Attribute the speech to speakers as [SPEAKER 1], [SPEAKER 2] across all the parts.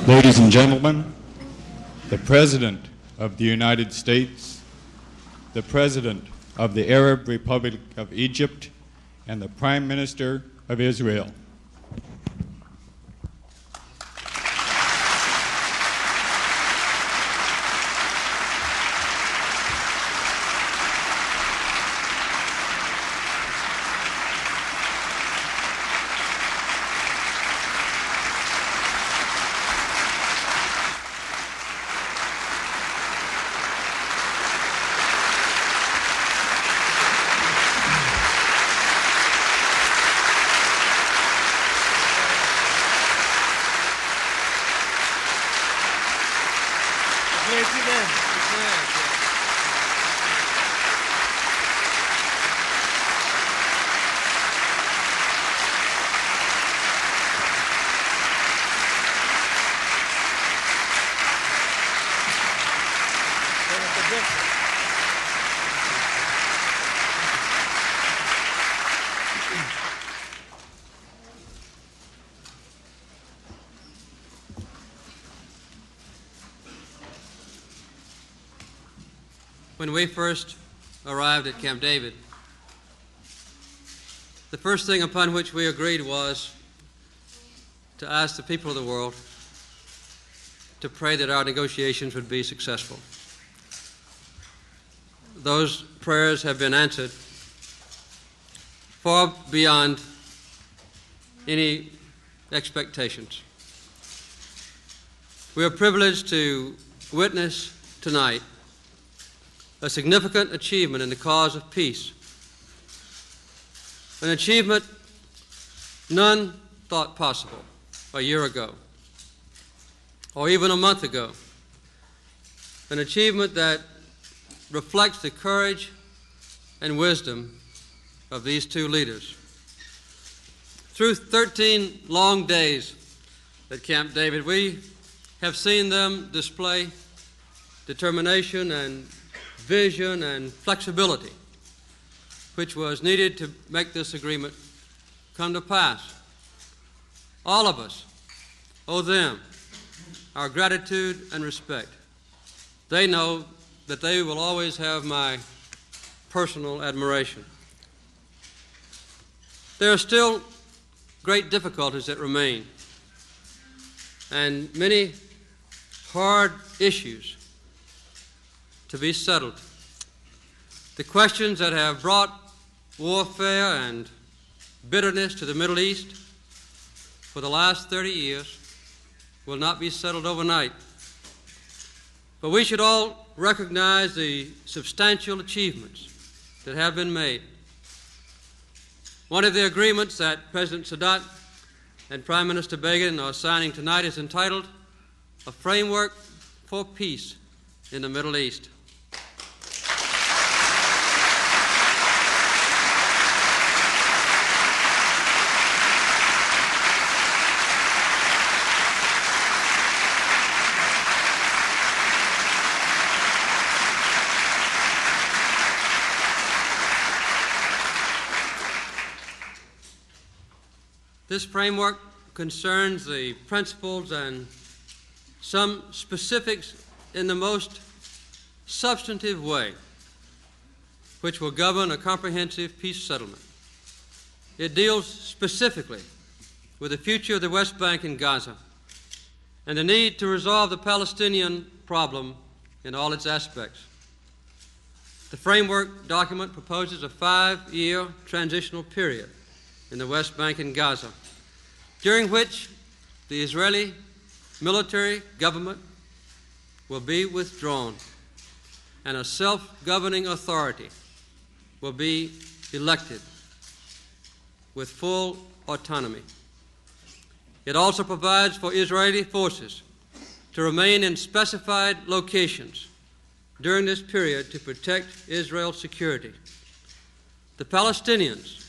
[SPEAKER 1] Ladies and gentlemen, the President of the United States, the President of the Arab Republic of Egypt, and the Prime Minister of Israel.
[SPEAKER 2] When we first arrived at Camp David, the first thing upon which we agreed was to ask the people of the world to pray that our negotiations would be successful. Those prayers have been answered far beyond any expectations. We are privileged to witness tonight a significant achievement in the cause of peace, an achievement none thought possible a year ago or even a month ago, an achievement that reflects the courage and wisdom of these two leaders. Through 13 long days at Camp David, we have seen them display determination and vision and flexibility, which was needed to make this agreement come to pass. All of us owe them our gratitude and respect. They know that they will always have my personal admiration. There are still great difficulties that remain, and many hard issues to be settled. The questions that have brought warfare and bitterness to the Middle East for the last 30 years will not be settled overnight. But we should all recognize the substantial achievements that have been made. One of the agreements that President Sadat and Prime Minister Begin are signing tonight is entitled A Framework for Peace in the Middle East. This framework concerns the principles and some specifics in the most substantive way, which will govern a comprehensive peace settlement. It deals specifically with the future of the West Bank and Gaza and the need to resolve the Palestinian problem in all its aspects. The framework document proposes a 5-year transitional period in the West Bank and Gaza, during which the Israeli military government will be withdrawn and a self-governing authority will be elected with full autonomy. It also provides for Israeli forces to remain in specified locations during this period to protect Israel's security. The Palestinians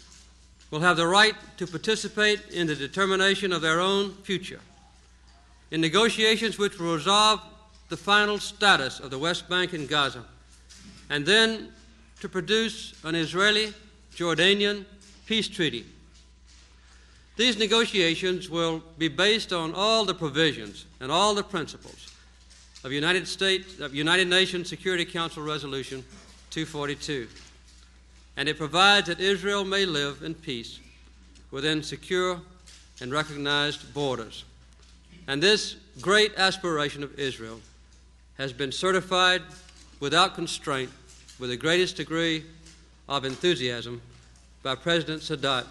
[SPEAKER 2] will have the right to participate in the determination of their own future, in negotiations which will resolve the final status of the West Bank and Gaza, and then to produce an Israeli-Jordanian peace treaty. These negotiations will be based on all the provisions and all the principles of United Nations Security Council Resolution 242, and it provides that Israel may live in peace within secure and recognized borders. And this great aspiration of Israel has been certified without constraint with the greatest degree of enthusiasm by President Sadat,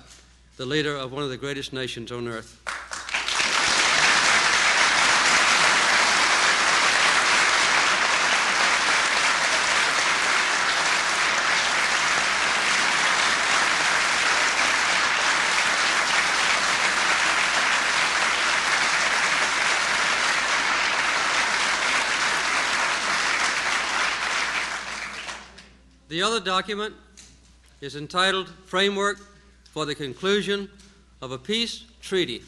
[SPEAKER 2] the leader of one of the greatest nations on earth. The other document is entitled Framework for the Conclusion of a Peace Treaty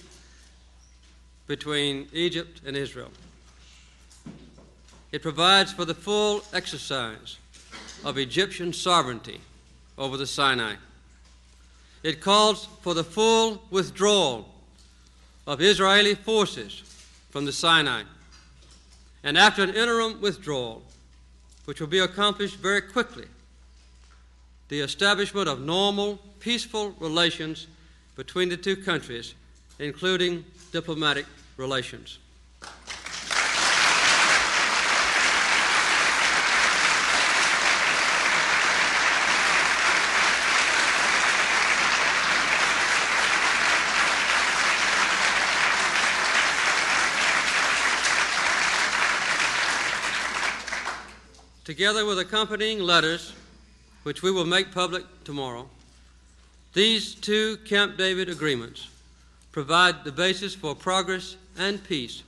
[SPEAKER 2] between Egypt and Israel. It provides for the full exercise of Egyptian sovereignty over the Sinai. It calls for the full withdrawal of Israeli forces from the Sinai, and after an interim withdrawal, which will be accomplished very quickly, the establishment of normal, peaceful relations between the two countries, including diplomatic relations. Together with accompanying letters, which we will make public tomorrow, these two Camp David agreements provide the basis for progress and peace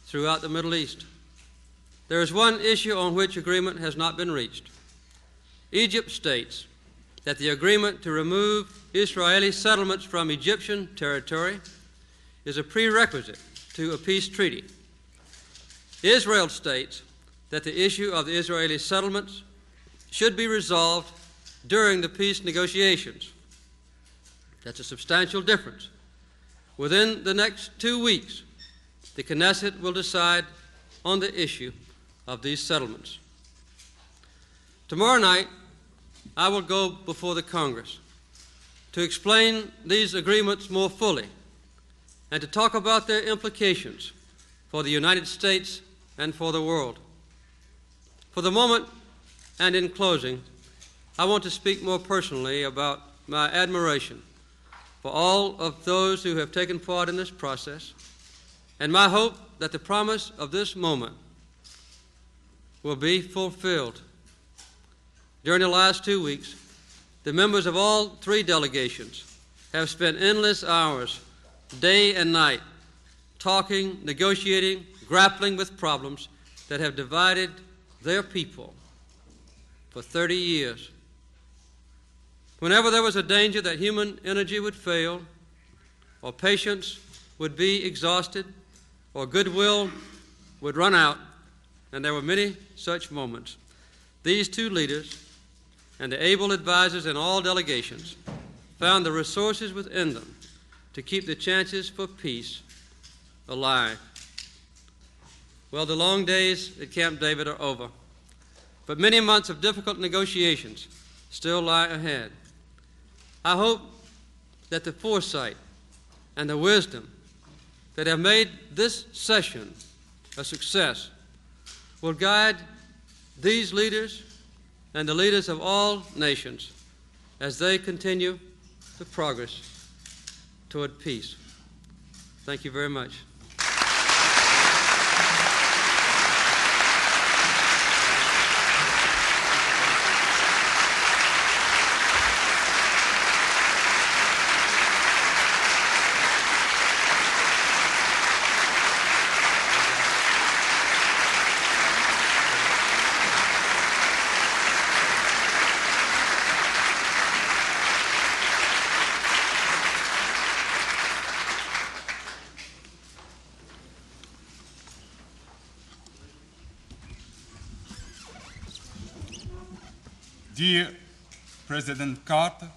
[SPEAKER 2] throughout the Middle East. There is one issue on which agreement has not been reached. Egypt states that the agreement to remove Israeli settlements from Egyptian territory is a prerequisite to a peace treaty. Israel states that the issue of the Israeli settlements should be resolved during the peace negotiations. That's a substantial difference. Within the next 2 weeks, the Knesset will decide on the issue of these settlements. Tomorrow night, I will go before the Congress to explain these agreements more fully and to talk about their implications for the United States and for the world. For the moment, and in closing, I want to speak more personally about my admiration for all of those who have taken part in this process, and my hope that the promise of this moment will be fulfilled. During the last 2 weeks, the members of all three delegations have spent endless hours, day and night, talking, negotiating, grappling with problems that have divided their people for 30 years. Whenever there was a danger that human energy would fail, or patience would be exhausted, or goodwill would run out, and there were many such moments, these two leaders and the able advisors in all delegations found the resources within them to keep the chances for peace alive. Well, the long days at Camp David are over, but many months of difficult negotiations still lie ahead. I hope that the foresight and the wisdom that have made this session a success will guide these leaders and the leaders of all nations as they continue the progress toward peace. Thank you very much.
[SPEAKER 3] Dear President Carter,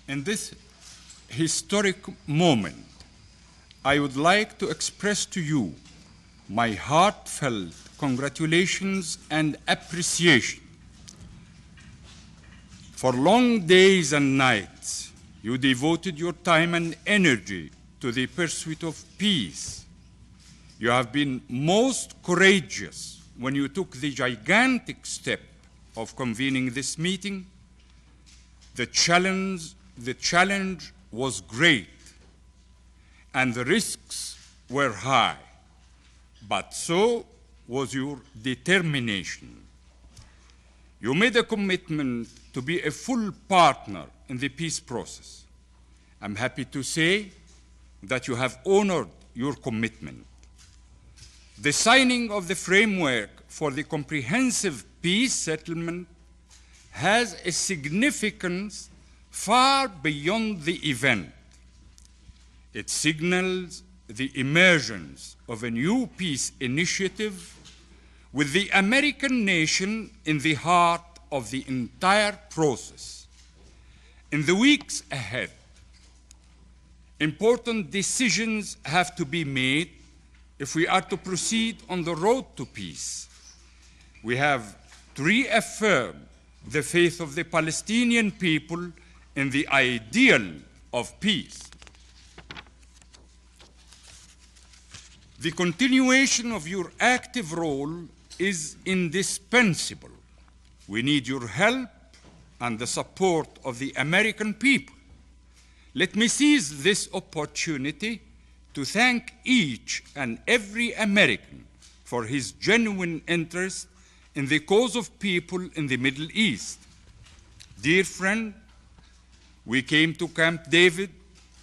[SPEAKER 3] in this historic moment, I would like to express to you my heartfelt congratulations and appreciation. For long days and nights, you devoted your time and energy to the pursuit of peace. You have been most courageous when you took the gigantic step of convening this meeting. The challenge was great, and the risks were high, but so was your determination. You made a commitment to be a full partner in the peace process. I'm happy to say that you have honored your commitment. The signing of the framework for the comprehensive peace settlement has a significance far beyond the event. It signals the emergence of a new peace initiative with the American nation in the heart of the entire process. In the weeks ahead, important decisions have to be made if we are to proceed on the road to peace. We have to reaffirm the faith of the Palestinian people in the ideal of peace. The continuation of your active role is indispensable. We need your help and the support of the American people. Let me seize this opportunity to thank each and every American for his genuine interest in the cause of people in the Middle East. Dear friend, we came to Camp David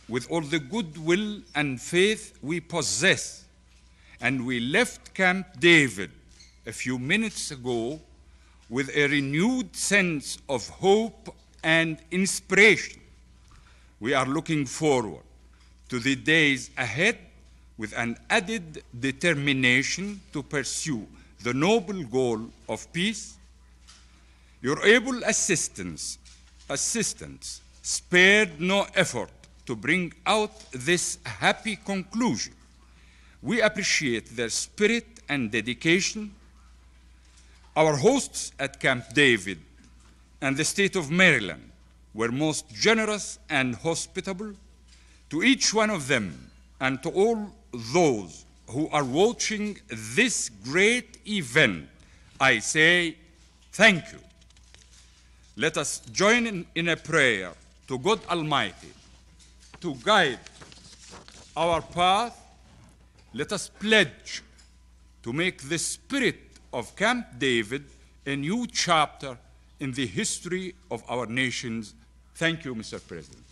[SPEAKER 3] with all the goodwill and faith we possess, and we left Camp David a few minutes ago with a renewed sense of hope and inspiration. We are looking forward to the days ahead with an added determination to pursue the noble goal of peace. Your able assistants spared no effort to bring out this happy conclusion. We appreciate their spirit and dedication. Our hosts at Camp David and the state of Maryland were most generous and hospitable. To each one of them and to all those who are watching this great event, I say thank you. Let us join in a prayer to God Almighty to guide our path. Let us pledge to make the spirit of Camp David a new chapter in the history of our nations. Thank you, Mr. President.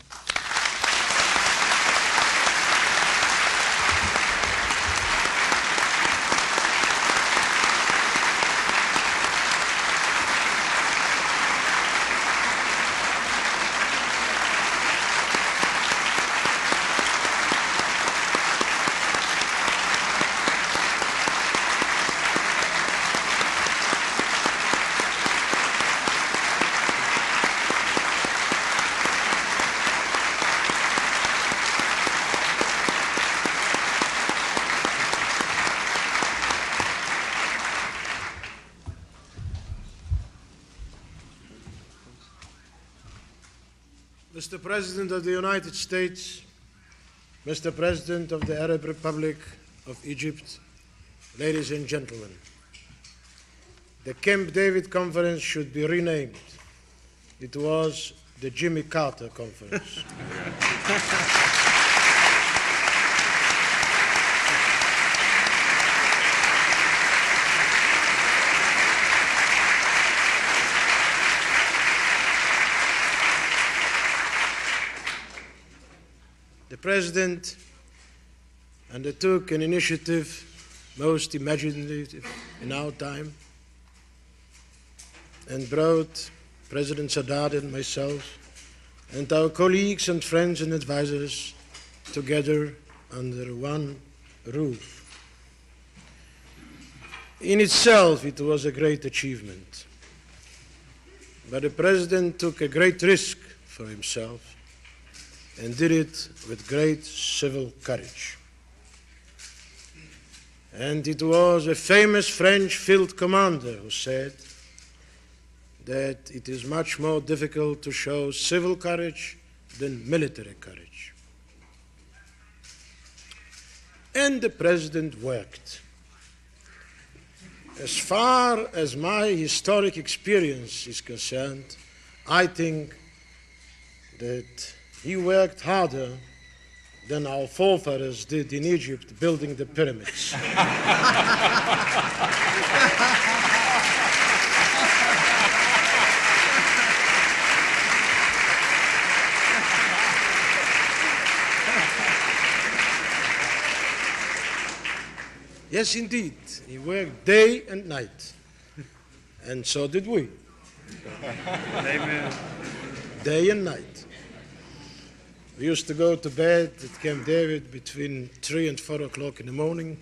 [SPEAKER 4] Mr. President of the United States, Mr. President of the Arab Republic of Egypt, ladies and gentlemen, the Camp David Conference should be renamed. It was the Jimmy Carter Conference. The President undertook an initiative most imaginative in our time and brought President Sadat and myself and our colleagues and friends and advisors together under one roof. In itself, it was a great achievement, but the President took a great risk for himself and did it with great civil courage. And it was a famous French field commander who said that it is much more difficult to show civil courage than military courage. And the president worked. As far as my historic experience is concerned, I think that he worked harder than our forefathers did in Egypt building the pyramids. Yes, indeed. He worked day and night. And so did we. Amen. Day and night. We used to go to bed at Camp David between 3 and 4 o'clock in the morning,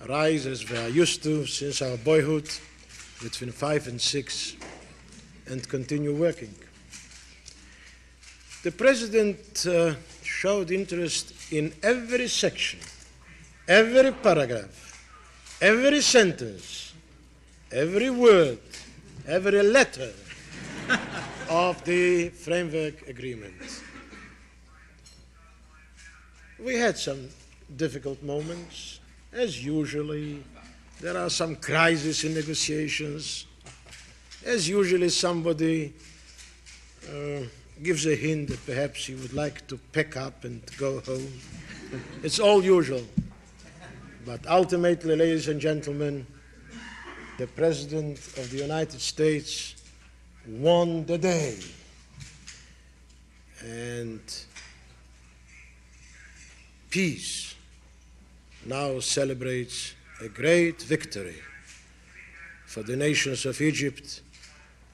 [SPEAKER 4] rise as we are used to since our boyhood, between 5 and 6, and continue working. The president showed interest in every section, every paragraph, every sentence, every word, every letter of the framework agreement. We had some difficult moments. As usually, there are some crises in negotiations. As usually, somebody gives a hint that perhaps he would like to pack up and go home. It's all usual. But ultimately, ladies and gentlemen, the President of the United States won the day. And peace now celebrates a great victory for the nations of Egypt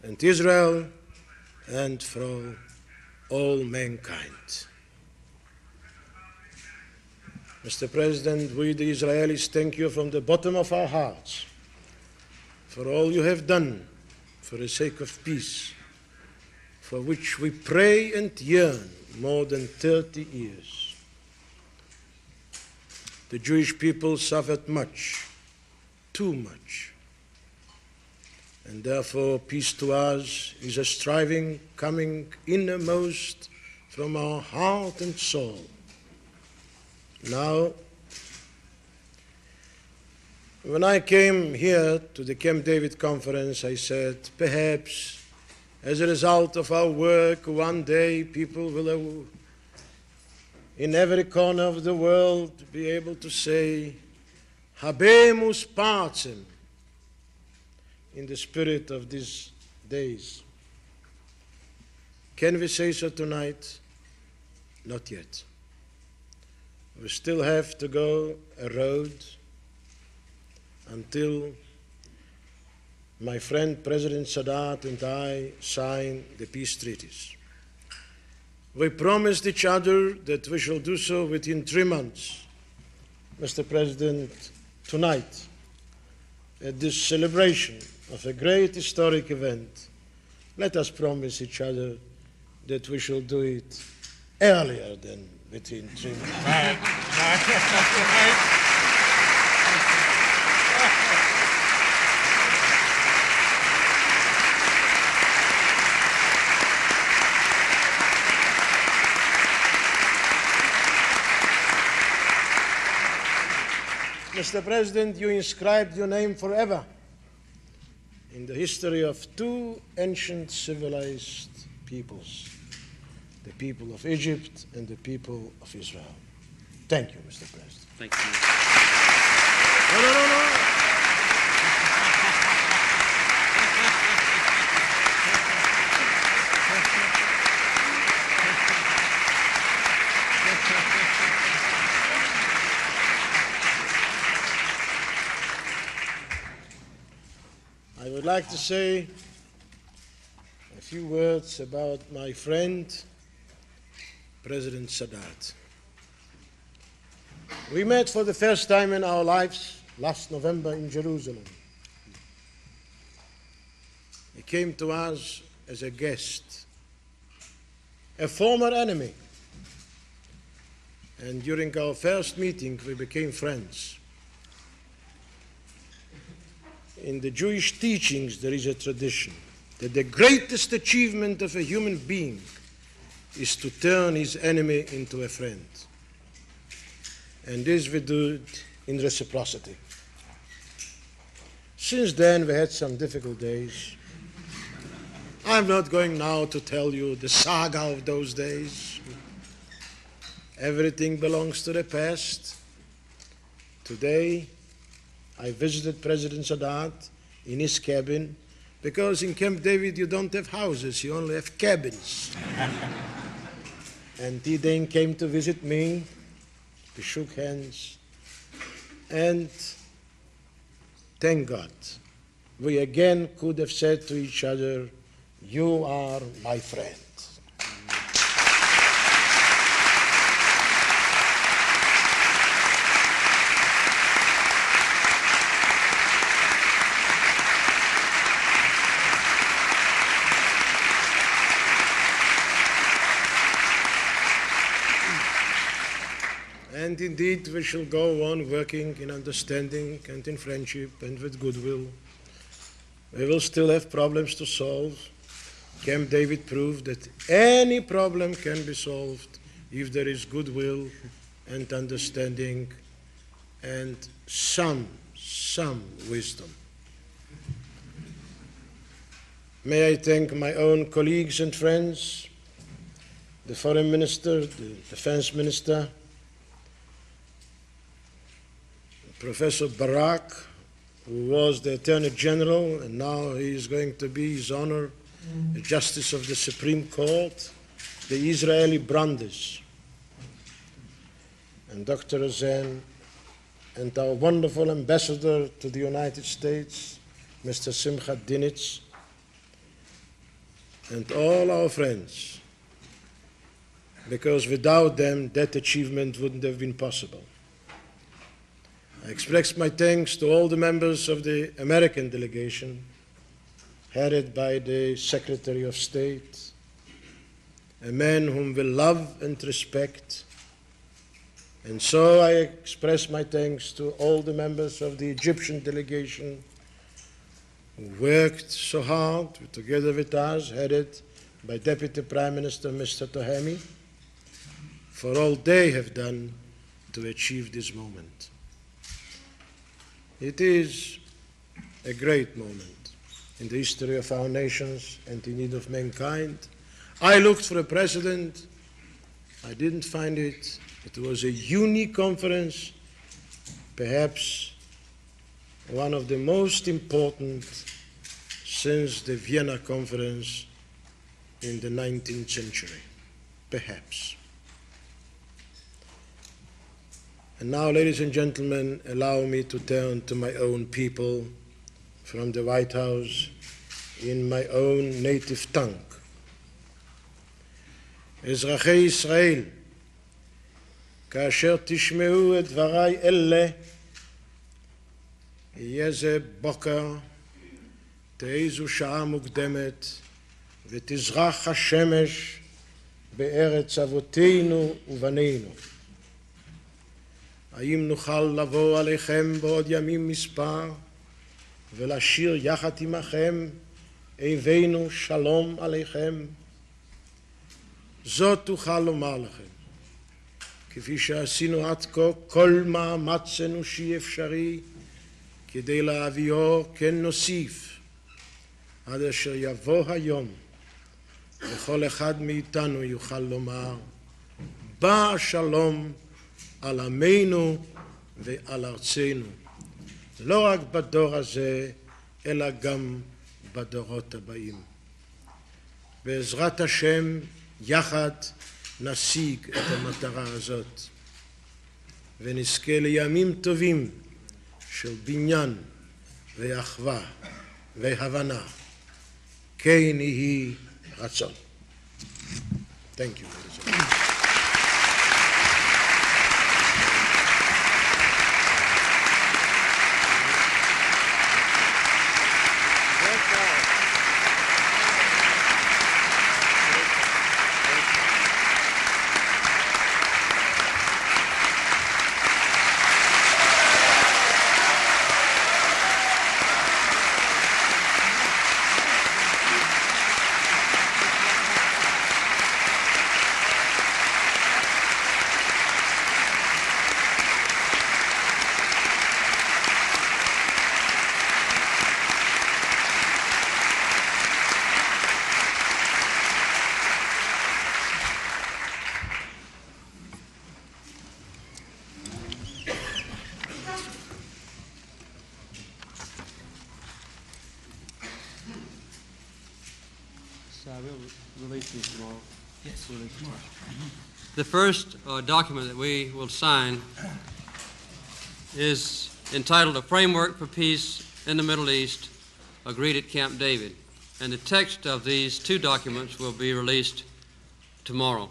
[SPEAKER 4] and Israel and for all mankind. Mr. President, we the Israelis thank you from the bottom of our hearts for all you have done for the sake of peace, for which we pray and yearn more than 30 years. The Jewish people suffered much, too much, and therefore peace to us is a striving coming innermost from our heart and soul. Now, when I came here to the Camp David conference, I said, perhaps as a result of our work, one day people will, in every corner of the world, be able to say, Habemus Pacem, in the spirit of these days. Can we say so tonight? Not yet. We still have to go a road until my friend President Sadat and I sign the peace treaties. We promised each other that we shall do so within 3 months. Mr. President, tonight, at this celebration of a great historic event, let us promise each other that we shall do it earlier than within 3 months. Mr. President, you inscribed your name forever in the history of 2 ancient civilized peoples, the people of Egypt and the people of Israel. Thank you, Mr. President.
[SPEAKER 2] Thank you.
[SPEAKER 4] No. I would like to say a few words about my friend, President Sadat. We met for the first time in our lives last November in Jerusalem. He came to us as a guest, a former enemy, and during our first meeting we became friends. In the Jewish teachings there is a tradition that the greatest achievement of a human being is to turn his enemy into a friend. And this we do in reciprocity. Since then we had some difficult days. I'm not going now to tell you the saga of those days. Everything belongs to the past. Today, I visited President Sadat in his cabin, because in Camp David you don't have houses, you only have cabins. And he then came to visit me. We shook hands. And thank God, we again could have said to each other, "You are my friend." And indeed, we shall go on working in understanding and in friendship and with goodwill. We will still have problems to solve. Camp David proved that any problem can be solved if there is goodwill and understanding and some wisdom. May I thank my own colleagues and friends, the Foreign Minister, the Defense Minister, Professor Barak, who was the Attorney General, and now he is going to be, His Honor, the Justice of the Supreme Court, the Israeli Brandes, and Dr. Rosen, and our wonderful ambassador to the United States, Mr. Simcha Dinitz, and all our friends, because without them, that achievement wouldn't have been possible. I express my thanks to all the members of the American delegation, headed by the Secretary of State, a man whom we love and respect. And so I express my thanks to all the members of the Egyptian delegation who worked so hard together with us, headed by Deputy Prime Minister Mr. Tohemi, for all they have done to achieve this moment. It is a great moment in the history of our nations and indeed of mankind. I looked for a president. I didn't find it. It was a unique conference, perhaps one of the most important since the Vienna Conference in the 19th century, perhaps. And now, ladies and gentlemen, allow me to turn to my own people from the White House in my own native tongue. אזרחי ישראל, כאשר תשמעו את דבריי אלה, יהיה זה בוקר, תעזו שעה מוקדמת, ותזרח השמש בארץ אבותינו ובנינו. האם נוכל לבוא עליכם בעוד ימים מספר ולשיר יחד עמכם הבאנו שלום עליכם? זאת תוכל לומר לכם, כפי שעשינו עד כה כל מאמץ אנושי אפשרי כדי להביאו כן נוסיף, עד אשר יבוא היום וכל אחד מאיתנו יוכל לומר, בא השלום על עמנו ועל ארצנו, לא רק בדור הזה, אלא גם בדורות הבאים. בעזרת השם, יחד נשיג את המטרה הזאת, ונזכה לימים טובים של בניין ואחווה והבנה. כן יהי רצון. Thank you.
[SPEAKER 2] release these tomorrow? Yes. Tomorrow. The first document that we will sign is entitled A Framework for Peace in the Middle East, agreed at Camp David. And the text of these two documents will be released tomorrow.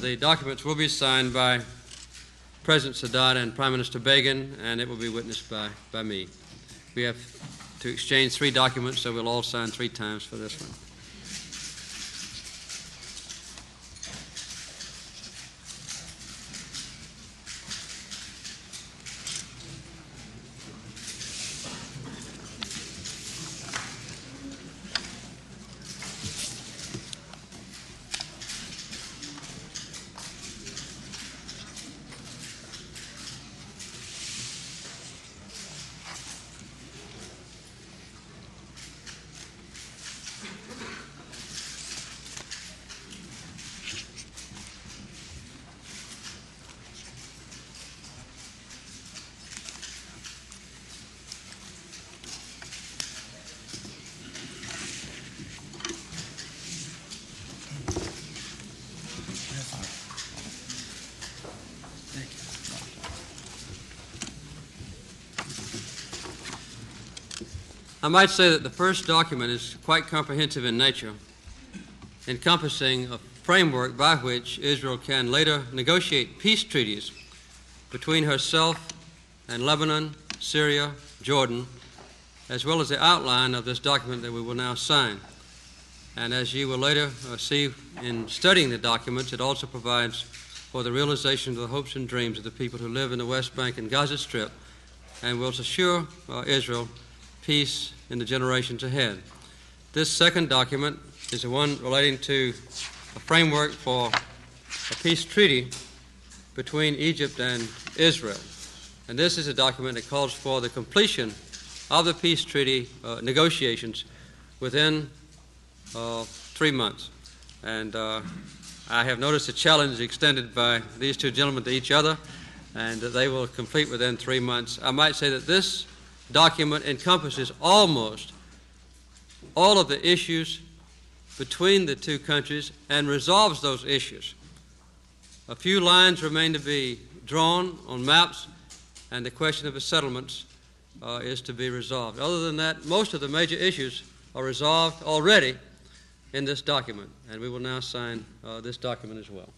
[SPEAKER 2] The documents will be signed by President Sadat and Prime Minister Begin, and it will be witnessed by me. We have to exchange 3 documents, so we'll all sign 3 times for this one. I might say that the first document is quite comprehensive in nature, encompassing a framework by which Israel can later negotiate peace treaties between herself and Lebanon, Syria, Jordan, as well as the outline of this document that we will now sign. And as you will later see in studying the documents, it also provides for the realization of the hopes and dreams of the people who live in the West Bank and Gaza Strip, and will assure Israel peace in the generations ahead. This second document is the one relating to a framework for a peace treaty between Egypt and Israel. And this is a document that calls for the completion of the peace treaty negotiations within 3 months. And I have noticed the challenge extended by these two gentlemen to each other, and that they will complete within 3 months. I might say that this document encompasses almost all of the issues between the two countries and resolves those issues. A few lines remain to be drawn on maps, and the question of the settlements is to be resolved. Other than that, most of the major issues are resolved already in this document, and we will now sign this document as well.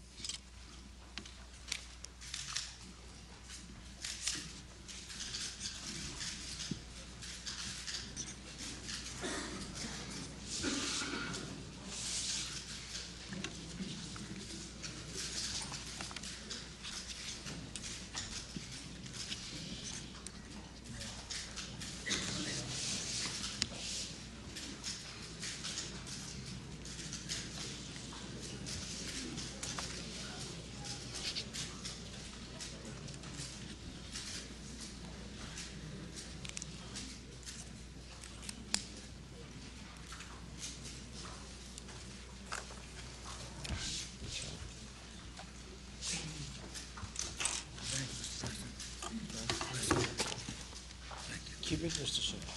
[SPEAKER 4] Keep it, Mr. Sadat.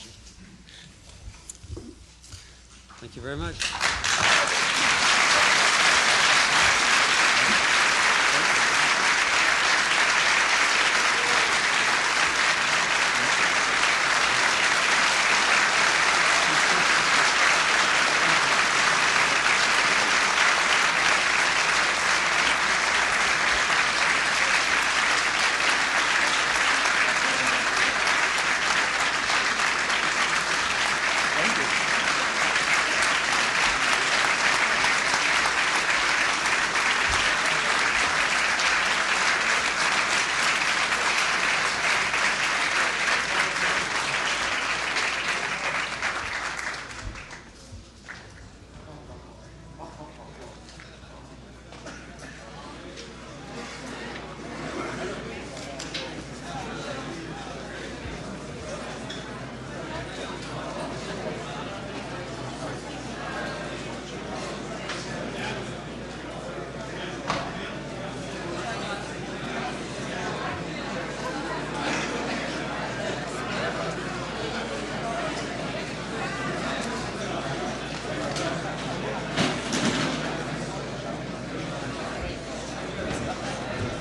[SPEAKER 2] Thank you very much.